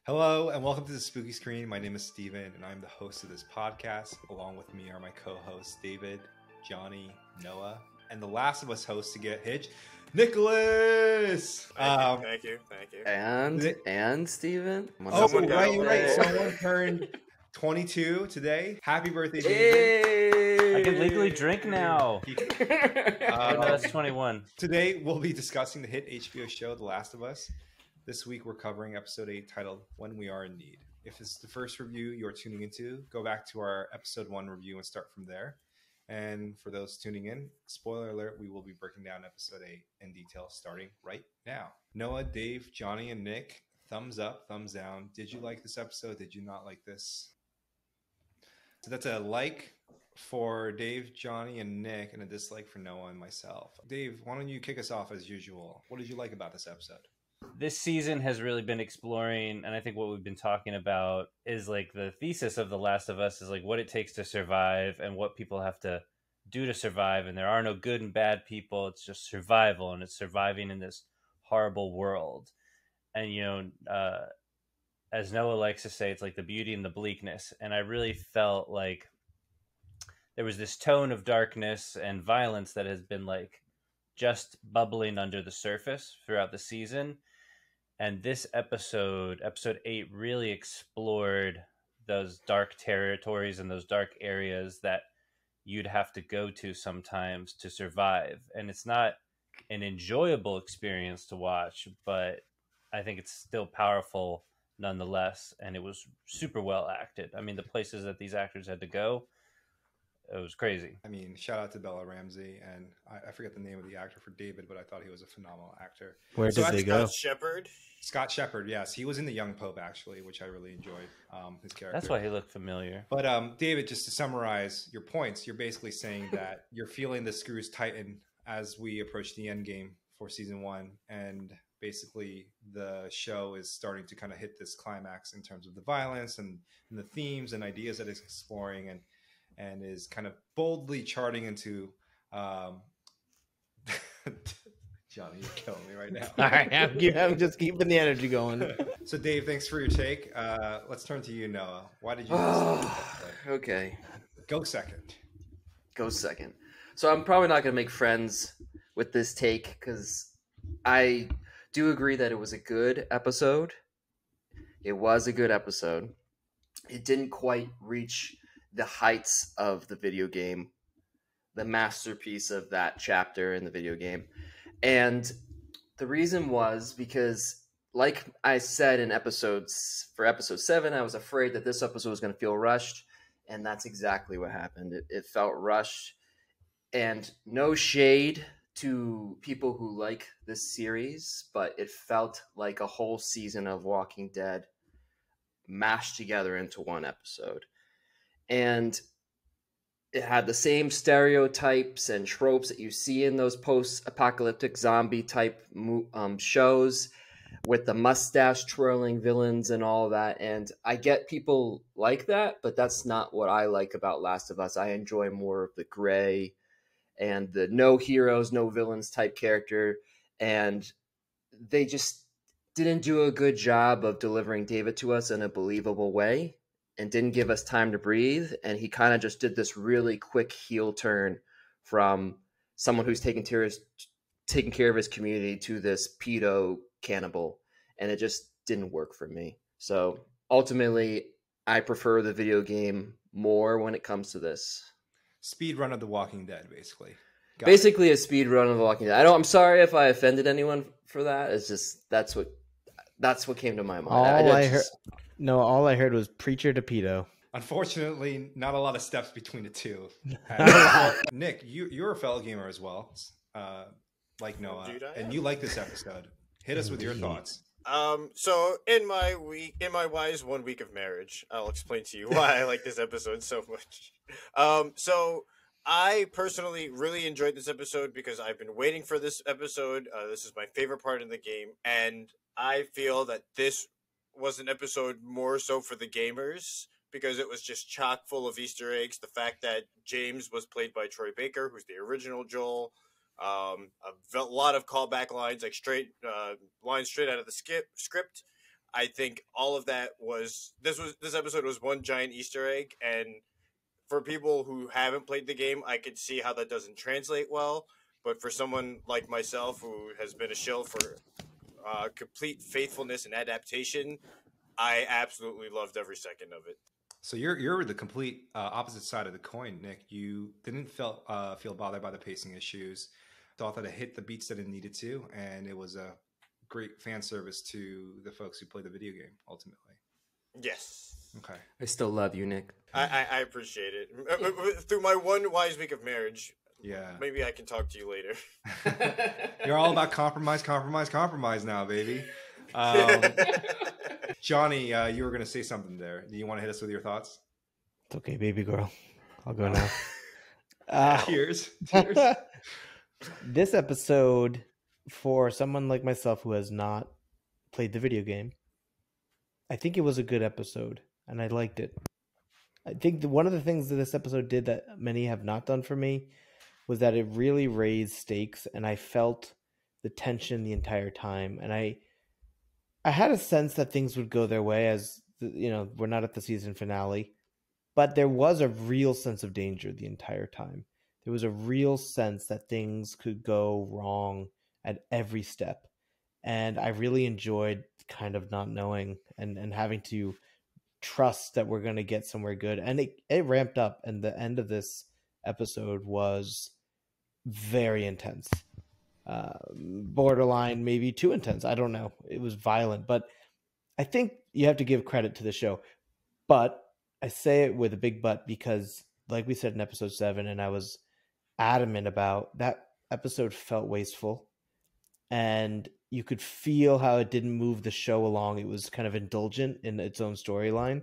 Hello and welcome to the Spooky Screen. My name is Steven and I'm the host of this podcast. Along with me are my co-hosts David, Johnny, Noah, and the last of us hosts to get hitched, Nicholas. Thank you. And Steven. Right. Someone turned 22 today. Happy birthday, David. I can legally drink now. No, that's 21. Today we'll be discussing the hit HBO show The Last of Us. This week we're covering episode 8 titled When We Are in Need. If it's the first review you're tuning into, go back to our episode 1 review and start from there. And for those tuning in, spoiler alert, we will be breaking down episode 8 in detail starting right now. Noah, Dave, Johnny, and Nick, thumbs up, thumbs down. Did you like this episode? Did you not like this? So that's a like for Dave, Johnny, and Nick, and a dislike for Noah and myself. Dave, why don't you kick us off as usual? What did you like about this episode? This season has really been exploring, and I think what we've been talking about is like the thesis of The Last of Us is like what it takes to survive and what people have to do to survive. And there are no good and bad people. It's just survival, and it's surviving in this horrible world. And, you know, as Noah likes to say, it's like the beauty and the bleakness. And I really felt like there was this tone of darkness and violence that has been like just bubbling under the surface throughout the season. And this episode 8, really explored those dark territories and those dark areas that you'd have to go to sometimes to survive. And it's not an enjoyable experience to watch, but I think it's still powerful nonetheless. And it was super well acted. I mean, the places that these actors had to go, it was crazy. I mean, shout out to Bella Ramsey, and I forget the name of the actor for David, but I thought he was a phenomenal actor. Where did they go? Scott Shepherd, yes. He was in The Young Pope, actually, which I really enjoyed, his character. That's why he looked familiar. But David, just to summarize your points, you're basically saying that you're feeling the screws tighten as we approach the end game for season 1, and basically the show is starting to kind of hit this climax in terms of the violence and the themes and ideas that it's exploring, and is kind of boldly charting into Johnny, you're killing me right now. All right, I'm just keeping the energy going. So Dave, thanks for your take. Let's turn to you, Noah. Why did you Okay. Go second. So I'm probably not going to make friends with this take because I do agree that it was a good episode. It didn't quite reach the heights of the video game, the masterpiece of that chapter in the video game. And the reason was because, like I said in episode 7, I was afraid that this episode was going to feel rushed. And that's exactly what happened. It felt rushed, and no shade to people who like this series, but it felt like a whole season of Walking Dead mashed together into one episode. And it had the same stereotypes and tropes that you see in those post-apocalyptic zombie type shows with the mustache twirling villains and all that. And I get people like that, but that's not what I like about Last of Us. I enjoy more of the gray and the no heroes, no villains type character. And they just didn't do a good job of delivering David to us in a believable way, and didn't give us time to breathe. And he kind of just did this really quick heel turn from someone who's taking care of his community to this pedo cannibal. And it just didn't work for me. So ultimately, I prefer the video game more when it comes to this. Speed run of The Walking Dead, basically. Basically a speed run of The Walking Dead. I'm sorry if I offended anyone for that. It's just, that's what came to my mind. All I heard was preacher to pedo. Unfortunately, not a lot of steps between the two. Nick, you're a fellow gamer as well, like Noah, and you like this episode. Hit us with your thoughts. So in my wise 1 week of marriage, I'll explain to you why I like this episode so much. So I personally really enjoyed this episode because I've been waiting for this episode. This is my favorite part in the game, and I feel that this was an episode more so for the gamers because it was just chock full of Easter eggs. The fact that James was played by Troy Baker, who's the original Joel. A lot of callback lines, like lines straight out of the script. I think all of that was this episode was one giant Easter egg, and for people who haven't played the game, I could see how that doesn't translate well. But for someone like myself who has been a shill for complete faithfulness and adaptation, I absolutely loved every second of it. So you're the complete opposite side of the coin, Nick. You didn't feel bothered by the pacing issues. Thought that it hit the beats that it needed to, and it was a great fan service to the folks who play the video game. Ultimately, Yes. okay. I still love you, Nick. I appreciate it. Through my one wise week of marriage, Yeah, maybe I can talk to you later. you're all about compromise now, baby. Johnny, you were going to say something there. Do you want to hit us with your thoughts? It's okay, baby girl. I'll go now. Cheers. This episode, for someone like myself who has not played the video game, I think it was a good episode, and I liked it. I think one of the things that this episode did that many have not done for me was that it really raised stakes, and I felt the tension the entire time. And I had a sense that things would go their way, as we're not at the season finale, but there was a real sense of danger the entire time. There was a real sense that things could go wrong at every step. And I really enjoyed kind of not knowing and having to trust that we're going to get somewhere good. And it ramped up, and the end of this episode was very intense. Borderline, maybe too intense. I don't know. It was violent, but I think you have to give credit to the show. But I say it with a big but, because like we said in episode 7, and I was adamant about, that episode felt wasteful, and you could feel how it didn't move the show along. It was kind of indulgent in its own storyline,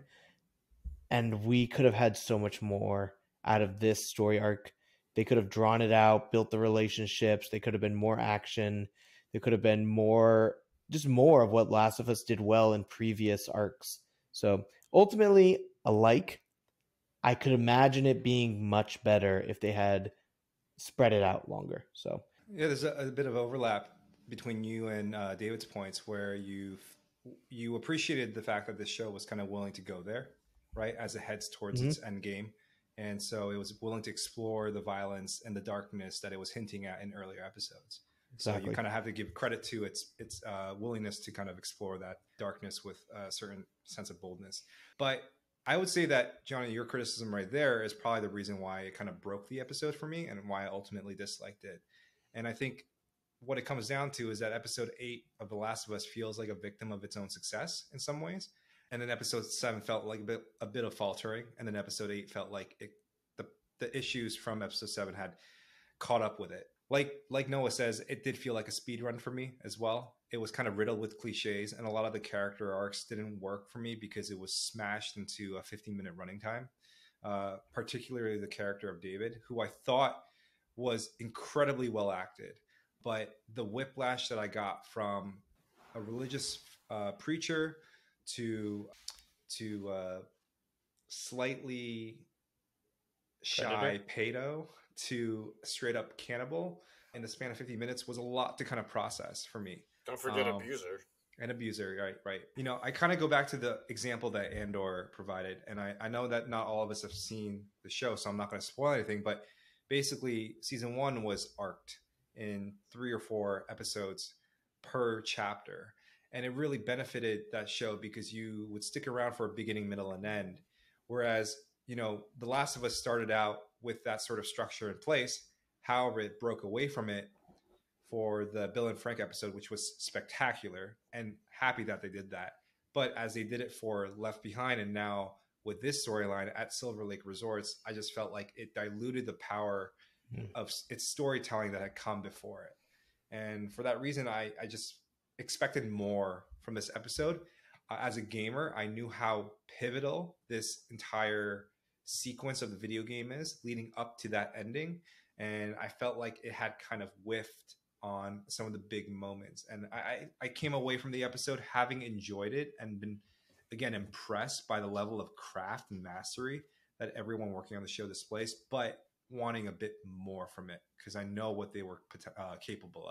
and we could have had so much more out of this story arc. They could have drawn it out, built the relationships. They could have been more action. There could have been more of what Last of Us did well in previous arcs. So ultimately, I could imagine it being much better if they had spread it out longer. So yeah, there's a bit of overlap between you and David's points, where you appreciated the fact that the show was kind of willing to go there, right, as it heads towards its end game. And so it was willing to explore the violence and the darkness that it was hinting at in earlier episodes. Exactly. So you kind of have to give credit to its willingness to kind of explore that darkness with a certain sense of boldness. But I would say that, Johnny, your criticism right there is probably the reason why it kind of broke the episode for me and why I ultimately disliked it. And I think what it comes down to is that episode 8 of The Last of Us feels like a victim of its own success in some ways. And then episode 7 felt like a bit of faltering. And then episode 8 felt like the issues from episode 7 had caught up with it. Like Noah says, it did feel like a speed run for me as well. It was kind of riddled with cliches, and a lot of the character arcs didn't work for me because it was smashed into a 15-minute running time. Particularly the character of David, who I thought was incredibly well acted. But the whiplash that I got from a religious preacher to slightly shy pedo to straight up cannibal in the span of 50 minutes was a lot to kind of process for me. Don't forget abuser. And abuser, right. I kind of go back to the example that Andor provided, and I know that not all of us have seen the show, so I'm not going to spoil anything, but basically season 1 was arced in 3 or 4 episodes per chapter. And it really benefited that show because you would stick around for a beginning, middle, and end. Whereas, The Last of Us started out with that sort of structure in place. However, it broke away from it for the Bill and Frank episode, which was spectacular, and happy that they did that. But as they did it for Left Behind, and now with this storyline at Silver Lake Resorts, I just felt like it diluted the power of its storytelling that had come before it. And for that reason, I just expected more from this episode. As a gamer, I knew how pivotal this entire sequence of the video game is leading up to that ending. And I felt like it had kind of whiffed on some of the big moments. And I came away from the episode having enjoyed it and been, again, impressed by the level of craft and mastery that everyone working on the show displays, but wanting a bit more from it because I know what they were capable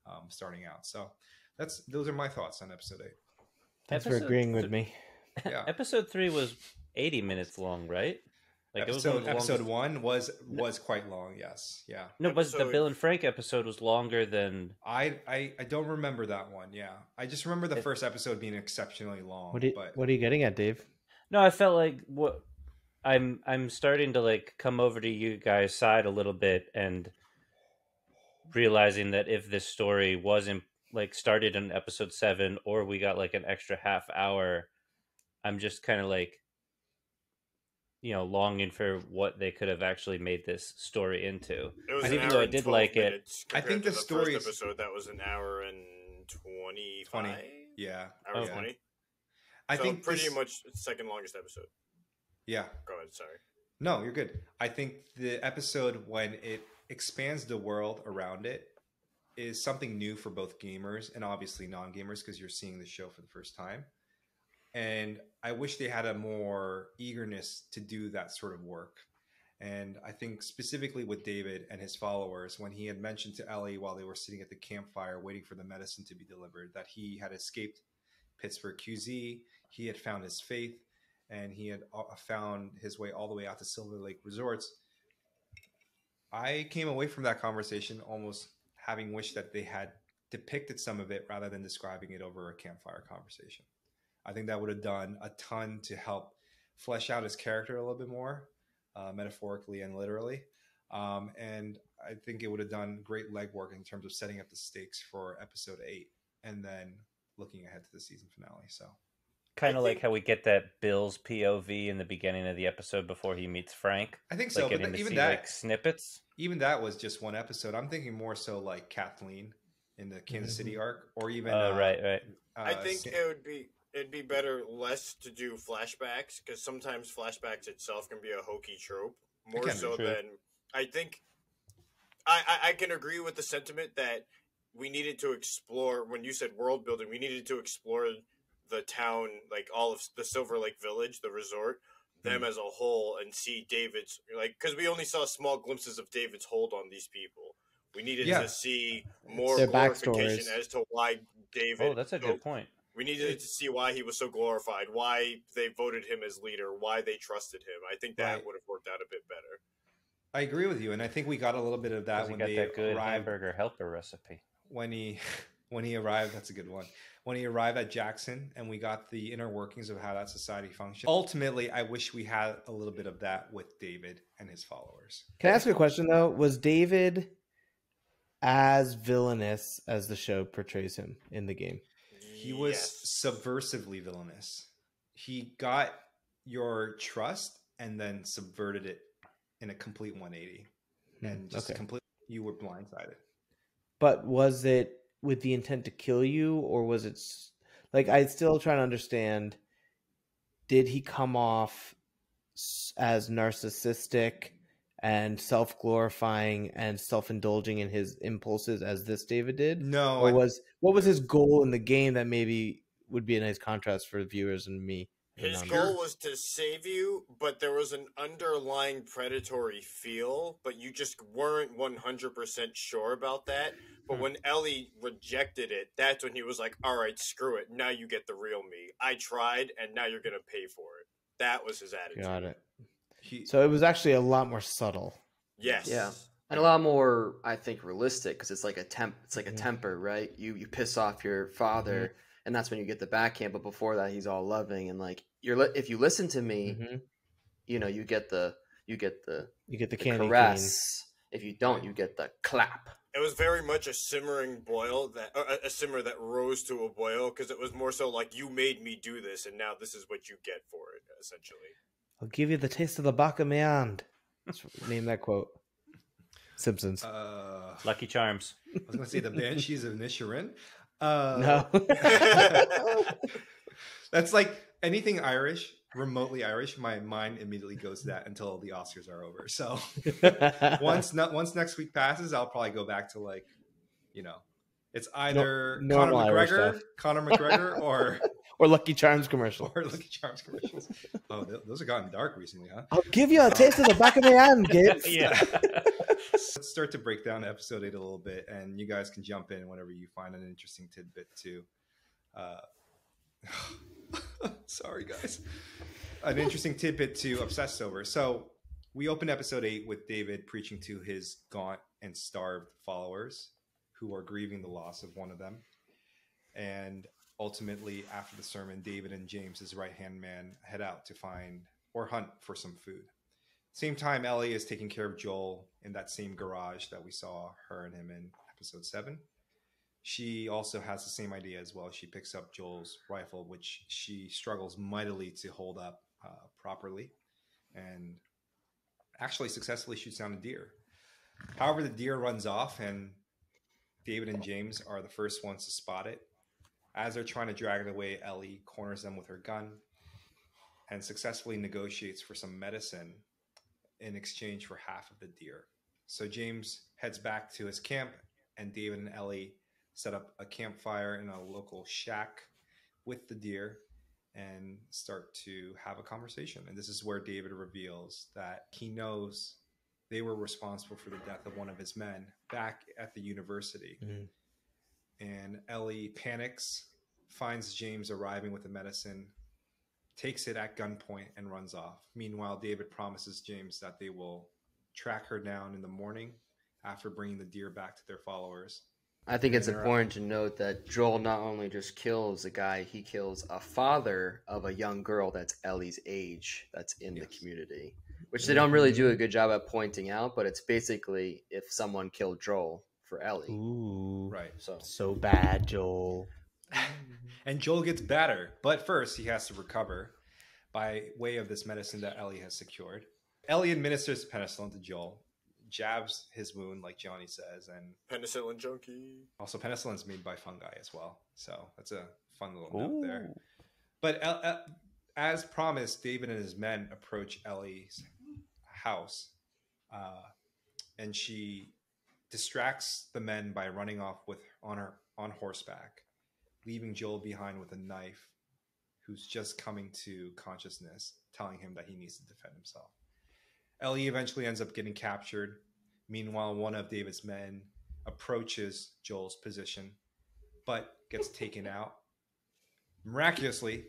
of starting out. So those are my thoughts on episode 8. Thanks for agreeing with me. Yeah. Episode 3 was 80 minutes long, right? Like it was one of the Episode longest... 1 was quite long. Yes. Yeah. No, but the Episode- Bill and Frank episode was longer than. I don't remember that one. Yeah. I just remember the first episode being exceptionally long. What are you getting at, Dave? No, I felt like what I'm starting to like come over to you guys' side a little bit and realizing that if this story wasn't like started in episode 7 or we got like an extra half hour, I'm just kind of like, you know, longing for what they could have actually made this story into. It was And an even hour though I and did 12 like it, minutes I think compared to the the story first is- episode that was an hour and 25. 20. Yeah. Hour Okay. 20. I So think pretty this- much second longest episode. Yeah. Go ahead. Sorry. No, you're good. I think the episode, when it expands the world around it, is something new for both gamers and obviously non-gamers, because you're seeing the show for the first time. And I wish they had a more eagerness to do that sort of work. And I think specifically with David and his followers, when he had mentioned to Ellie while they were sitting at the campfire waiting for the medicine to be delivered, that he had escaped Pittsburgh QZ, he had found his faith, and he had found his way all the way out to Silver Lake Resorts. I came away from that conversation almost having wished that they had depicted some of it rather than describing it over a campfire conversation. I think that would have done a ton to help flesh out his character a little bit more, metaphorically and literally. And I think it would have done great legwork in terms of setting up the stakes for episode 8 and then looking ahead to the season finale. So kind I of like think- how we get that Bill's POV in the beginning of the episode before he meets Frank. I think Like so, but getting to even see that, like snippets. even that was just one episode. I'm thinking more so like Kathleen in the Kansas City arc, or even Right. I think it'd be better less to do flashbacks, because sometimes flashbacks itself can be a hokey trope. More can be, so true. than I think. I can agree with the sentiment that we needed to explore. When you said world building, we needed to explore the town, like all of the Silver Lake Village, the resort, them as a whole, and see David's, like, because we only saw small glimpses of David's hold on these people. We needed Yeah. to see more Their glorification backstories. as to why David. Oh, that's a good point. We needed to see why he was so glorified, why they voted him as leader, why they trusted him. I think that Right. would have worked out a bit better. I agree with you, and I think we got a little bit of that Because he when got they that good arrived. hamburger helper recipe. When he arrived, that's a good one. When he arrived at Jackson, and we got the inner workings of how that society functions. Ultimately, I wish we had a little bit of that with David and his followers. Can I ask you a question though? Was David as villainous as the show portrays him in the game? He was Yes. subversively villainous. He got your trust and then subverted it in a complete 180, and just okay. completely, you were blindsided. But was it with the intent to kill you, or was it like, I still trying to understand? Did he come off as narcissistic and self-glorifying and self-indulging in his impulses as this David did? No, Or what was his goal in the game that maybe would be a nice contrast for the viewers and me? His And, goal was to save you, but there was an underlying predatory feel, but you just weren't 100% sure about that. But when Ellie rejected it, that's when he was like, all right, screw it. Now you get the real me. I tried, and now you're going to pay for it. That was his attitude. got it. he, So it was actually a lot more subtle. Yes. Yeah. And a lot more, I think, realistic, because it's like a Mm-hmm. temper, right? You piss off your father, and that's when you get the backhand. But before that, he's all loving and like, if you listen to me, Mhm. you know, you get the You get the the candy caress. If you don't, you get the clap. It was very much a simmering boil, a simmer that rose to a boil, because it was more so like, you made me do this, and now this is what you get for it, essentially. I'll give you the taste of the back of my hand. Let's name that quote. Simpsons. Lucky Charms. I was going to say the Banshees of Nisharin. No. That's like anything Irish, remotely Irish. My mind immediately goes to that until the Oscars are over. So once next week passes, I'll probably go back to, like, you know, it's either normal Irish stuff. Conor McGregor, or Lucky Charms commercial. Lucky Charms commercials. Oh, those have gotten dark recently, huh? I'll give you a taste of the back of my hand, Gibbs. Yeah. Let's start to break down episode 8 a little bit, and you guys can jump in whenever you find an interesting tidbit too. Sorry, guys. An interesting tidbit to obsess over. So we opened episode 8 with David preaching to his gaunt and starved followers who are grieving the loss of one of them. And ultimately, after the sermon, David and James, his right-hand man, head out to find or hunt for some food. Same time, Ellie is taking care of Joel in that same garage that we saw her and him in episode 7. She also has the same idea as well. She picks up Joel's rifle, which she struggles mightily to hold up properly, and actually successfully shoots down a deer. However, the deer runs off, and David and James are the first ones to spot it. As they're trying to drag it away, Ellie corners them with her gun and successfully negotiates for some medicine in exchange for half of the deer. So James heads back to his camp, and David and Ellie set up a campfire in a local shack with the deer and start to have a conversation. And this is where David reveals that he knows they were responsible for the death of one of his men back at the university. Mm-hmm. And Ellie panics, finds James arriving with the medicine, takes it at gunpoint, and runs off. Meanwhile, David promises James that they will track her down in the morning after bringing the deer back to their followers. I think it's important to note that Joel not only just kills a guy, he kills a father of a young girl that's Ellie's age that's in the community, which they don't really do a good job at pointing out, but it's basically if someone killed Joel for Ellie. Ooh, right. So bad, Joel. And Joel gets better, but first he has to recover by way of this medicine that Ellie has secured. Ellie administers penicillin to Joel, jabs his wound like Johnny says, and penicillin junkie. Also, penicillin's made by fungi as well, so that's a fun little note there. But as promised, David and his men approach Ellie's house, and she distracts the men by running off on horseback, leaving Joel behind with a knife, who's just coming to consciousness, telling him that he needs to defend himself. Ellie eventually ends up getting captured. Meanwhile, one of David's men approaches Joel's position, but gets taken out miraculously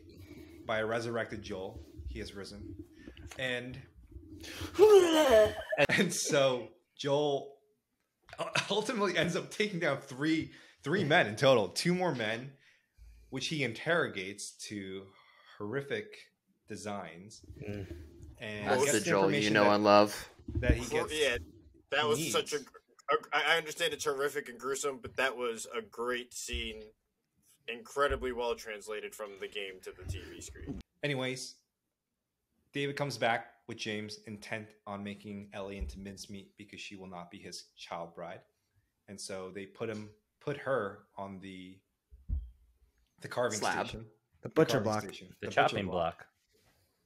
by a resurrected Joel. He has risen. And so Joel ultimately ends up taking down three men in total, 2 more men, which he interrogates to horrific designs. And that's the Joel you know and love. That he gets. Yeah, that was such a. I understand it's horrific and gruesome, but that was a great scene, incredibly well translated from the game to the TV screen. Anyways, David comes back with James, intent on making Ellie into mincemeat because she will not be his child bride, and so they put her on the carving slab. Station, the butcher block, the chopping block.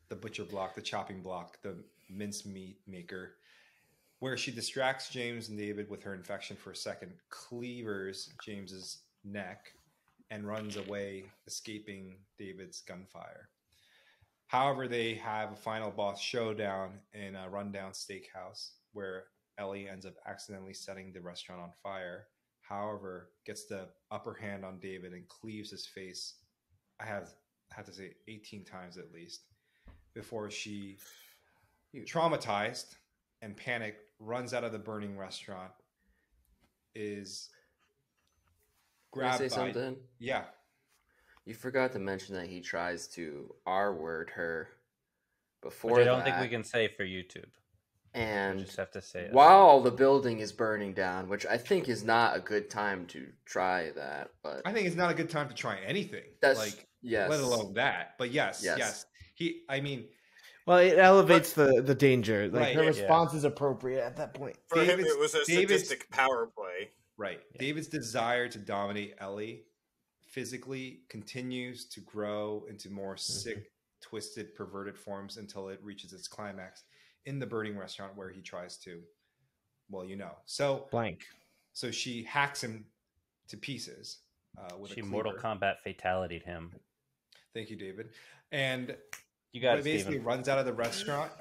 The butcher block, the chopping block, the mincemeat maker, where she distracts James and David with her infection for a second, cleavers James's neck, and runs away, escaping David's gunfire. However, they have a final boss showdown in a rundown steakhouse where Ellie ends up accidentally setting the restaurant on fire. However, gets the upper hand on David and cleaves his face, I have to say 18 times at least, before she, traumatized and panicked, runs out of the burning restaurant, is grabbed by... something? Yeah. You forgot to mention that he tries to R-word her before Which I don't think we can say for YouTube. And we just have to say it. While the building is burning down, which I think is not a good time to try that, but I think it's not a good time to try anything. Yes. Let alone that. But yes. Well, it elevates the danger. Like, right, the response is appropriate at that point. For him, it was a sadistic power play. Right. Yeah. David's desire to dominate Ellie physically continues to grow into more sick, twisted, perverted forms until it reaches its climax in the burning restaurant, where he tries to, So she hacks him to pieces with a cleaver. Mortal Kombat fatality'd him. Thank you, David. And you got basically runs out of the restaurant.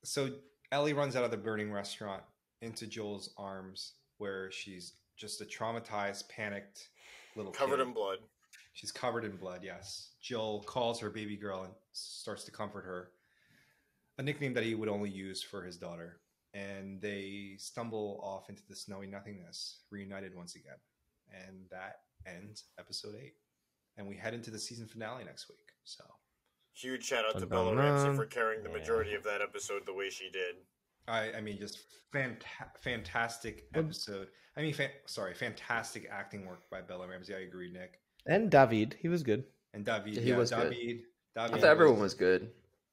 So Ellie runs out of the burning restaurant into Joel's arms, where she's just a traumatized, panicked little covered kid. in blood. She's covered in blood, yes. Jill calls her baby girl and starts to comfort her, a nickname that he would only use for his daughter. And they stumble off into the snowy nothingness, reunited once again. And that ends episode 8. And we head into the season finale next week. So huge shout out to Bella Ramsey for carrying the majority of that episode the way she did. I mean, just fantastic episode. I mean, fantastic acting work by Bella Ramsey. I agree, Nick. And David, he was good. And David, he was David, good. David I thought everyone was good.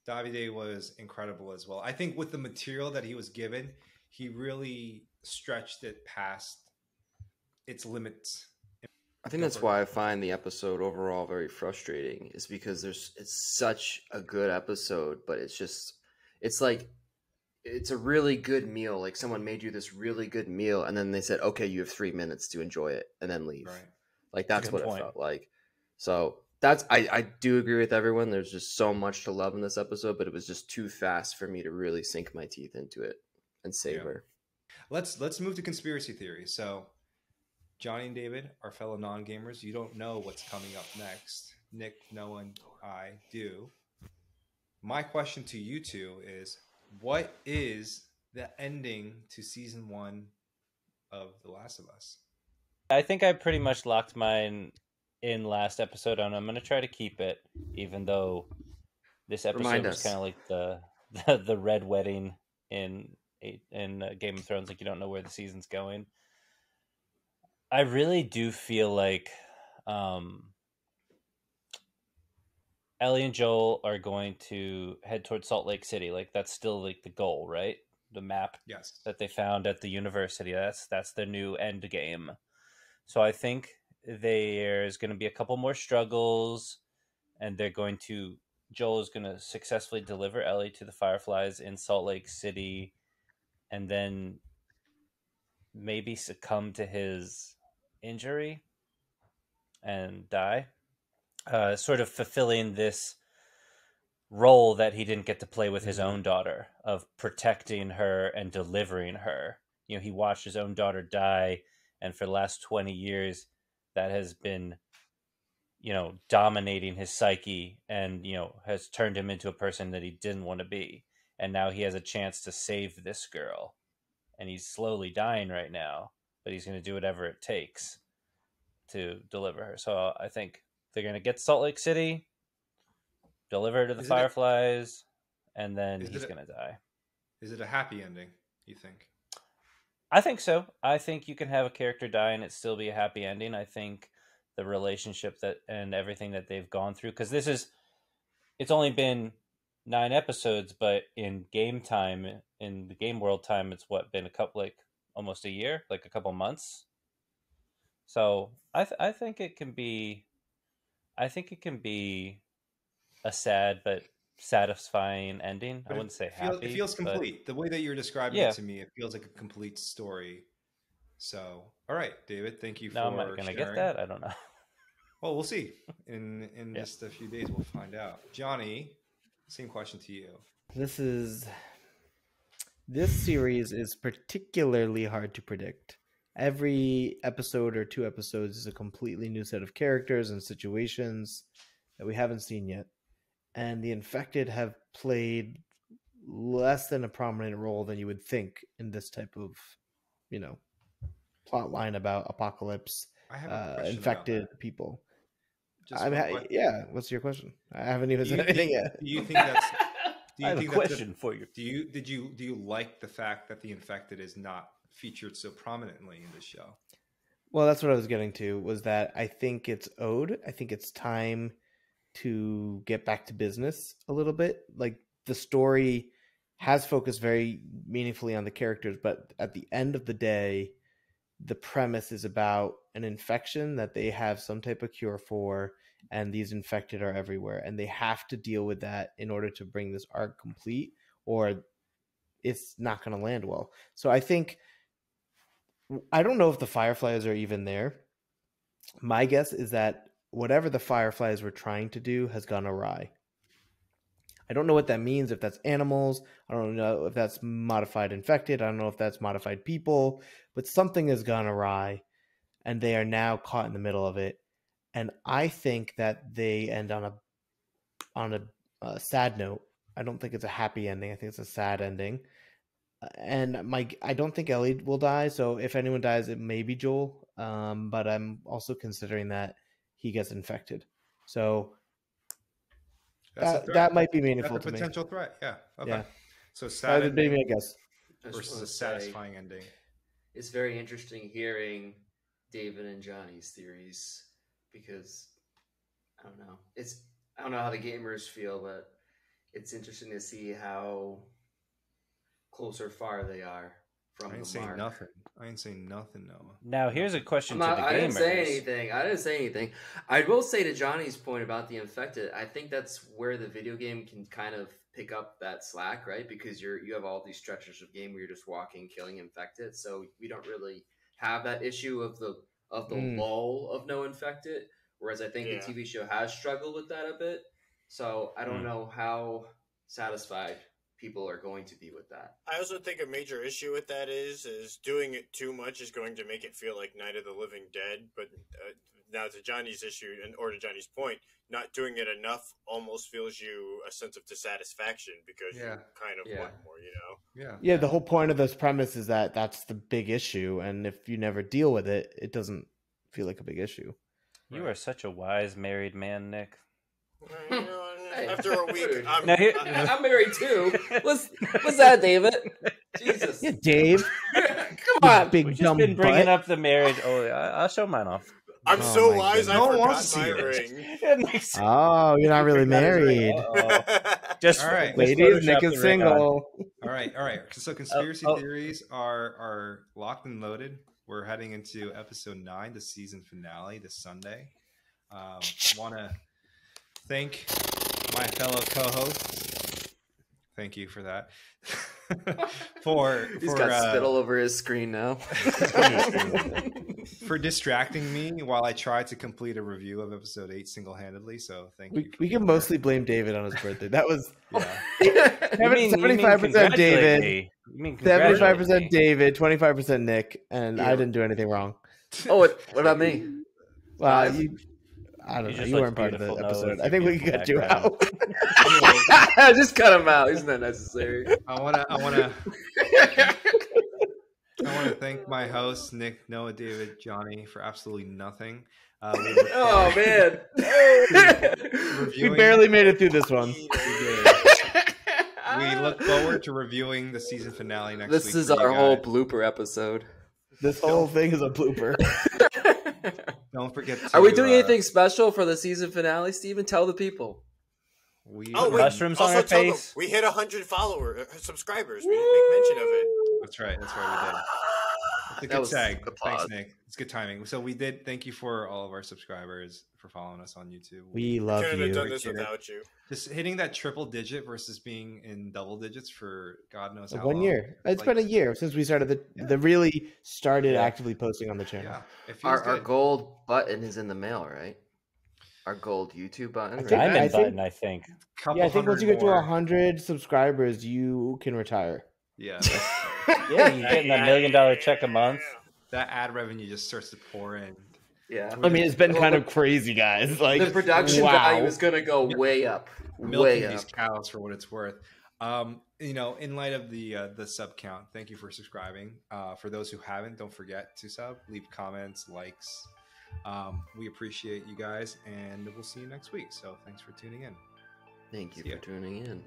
Davide was incredible as well. I think with the material that he was given, he really stretched it past its limits. I think that's why I find the episode overall very frustrating, is because it's such a good episode, but it's like it's a really good meal. Like someone made you this really good meal, and then they said, "Okay, you have 3 minutes to enjoy it," and then leave. Right. Like that's what it felt like. So that's I do agree with everyone. There's just so much to love in this episode, but it was just too fast for me to really sink my teeth into it and savor. Yeah. Let's move to conspiracy theories. So Johnny and David, our fellow non-gamers, you don't know what's coming up next. Nick, Noah, and I do. My question to you two is, what is the ending to season 1 of The Last of Us? I think I pretty much locked mine in last episode, and I'm going to try to keep it, even though this episode was kind of like the red wedding in Game of Thrones. Like, you don't know where the season's going. I really do feel like Ellie and Joel are going to head towards Salt Lake City. Like, that's still like the goal, right? The map that they found at the university. That's their new end game. So I think there's going to be a couple more struggles, and Joel is going to successfully deliver Ellie to the Fireflies in Salt Lake City, and then maybe succumb to his injury and die, sort of fulfilling this role that he didn't get to play with his own daughter, of protecting her and delivering her. You know, he watched his own daughter die, and for the last 20 years, that has been, you know, dominating his psyche and, you know, has turned him into a person that he didn't want to be. And now he has a chance to save this girl. And he's slowly dying right now, but he's going to do whatever it takes to deliver her. So I think they're going to get to Salt Lake City, deliver her to the Fireflies, and then he's going to die. Is it a happy ending, you think? I think so. I think you can have a character die and it still be a happy ending. I think the relationship and everything that they've gone through, because it's only been 9 episodes, but in game time, in the game world time, it's been almost a year, like a couple months. So I think it can be a sad but satisfying ending. I wouldn't say happy. It feels complete. The way that you're describing it to me, it feels like a complete story. So, all right, David, thank you for sharing. Now, am I going to get that? I don't know. Well, we'll see. In just a few days, we'll find out. Johnny, same question to you. This series is particularly hard to predict. Every episode or 2 episodes is a completely new set of characters and situations that we haven't seen yet. And the infected have played less than a prominent role than you would think in this type of, you know, plot line about apocalypse, infected people. What's your question? I haven't even said anything yet. Do you think that's? I have a question for you. Do you like the fact that the infected is not featured so prominently in this show? Well, that's what I was getting to. Was that I think it's owed. I think it's time to get back to business a little bit. Like, the story has focused very meaningfully on the characters, but at the end of the day, the premise is about an infection that they have some type of cure for, and these infected are everywhere, and they have to deal with that in order to bring this arc complete, or it's not going to land well. So I don't know if the Fireflies are even there. My guess is that whatever the Fireflies were trying to do has gone awry. I don't know what that means, if that's animals. I don't know if that's modified infected. I don't know if that's modified people. But something has gone awry, and they are now caught in the middle of it. and I think that they end on a sad note. I don't think it's a happy ending. I think it's a sad ending. And I don't think Ellie will die. So if anyone dies, it may be Joel. But I'm also considering that he gets infected. So that might be meaningful That's a to me. potential threat. Yeah. Okay. Yeah. So That sad would be ending me, I guess. I just versus wanna a say, satisfying ending. it's very interesting hearing David and Johnny's theories because I don't know how the gamers feel, but it's interesting to see how close or far they are from I ain't the saying mark. nothing. I ain't saying nothing, Noah. Now, here's a question to the I didn't say gamers. anything. I didn't say anything. I will say to Johnny's point about the infected, I think that's where the video game can kind of pick up that slack, right? Because you have all these stretches of game where you're just walking, killing infected, so we don't really have that issue of the lull of no infected. Whereas I think the TV show has struggled with that a bit. So I don't know how satisfied people are going to be with that. I also think a major issue with that is doing it too much is going to make it feel like Night of the Living Dead. But now to Johnny's issue, or to Johnny's point, not doing it enough almost feels you a sense of dissatisfaction because you kind of want more, you know? Yeah, the whole point of this premise is that that's the big issue. And if you never deal with it, it doesn't feel like a big issue. You are such a wise married man, Nick. You know, after a week, I'm married too. What's that, David? Jesus. Yeah, Dave. Come on. Big We've just dumb been bringing butt. up the marriage. Oh, I'll show mine off. I'm Oh so my wise, goodness. I No one forgot wants to my see it. ring. Oh, you're not really married. Just All right. Ladies, Nick Photoshop is the ring on. single. All right. So conspiracy theories are locked and loaded. We're heading into episode 9, the season finale, this Sunday. Want to thank my fellow co-hosts. Thank you for that. He's got spit all over his screen now. For distracting me while I tried to complete a review of episode 8 single-handedly. So thank you. We can mostly blame David on his birthday. That was You mean 75% congratulate David, me. You mean congratulate 75% me. David, 25% Nick, and I didn't do anything wrong. Oh, what about me? Well, Five? I don't You know. just You look weren't part of the beautiful, no, episode. with I your think we can beautiful cut you background. out. Just cut him out. Isn't that necessary? I want to thank my hosts, Nick, Noah, David, Johnny, for absolutely nothing. Oh man, We barely made it through this one. We look forward to reviewing the season finale next week. This is for you our whole guys. blooper episode. This whole thing is a blooper. Don't forget to, Are we doing anything special for the season finale, Steven? Tell the people. Oh, wait. Mushrooms on Also our tell them, face. we hit 100 subscribers. We didn't make mention of it. That's right. We did. It's a That good was tag. applause. Thanks, Nick. It's good timing. So we did. Thank you for all of our subscribers for following us on YouTube. We love Couldn't have done you. this without you. Just hitting that triple digit versus being in double digits for God knows how 1 long. year. It's Like, been a year since we started the really started actively posting on the channel. Yeah, it feels Our good. gold button is in the mail, right? Our gold YouTube button. think- right? Diamond I think- button, I think. Couple Yeah, I think once you hundred get to more. 100 subscribers, you can retire. Yeah, Yeah, you're getting $1 million check a month. that ad revenue just starts to pour in. Yeah. I mean, it's been Well, kind the- of crazy, guys. Like The production wow. value is going to go way up. Milking Way these up. cows for what it's worth. In light of the sub count, thank you for subscribing. For those who haven't, don't forget to sub, leave comments, likes. We appreciate you guys, and we'll see you next week. So thanks for tuning in. Thank you See ya. for tuning in.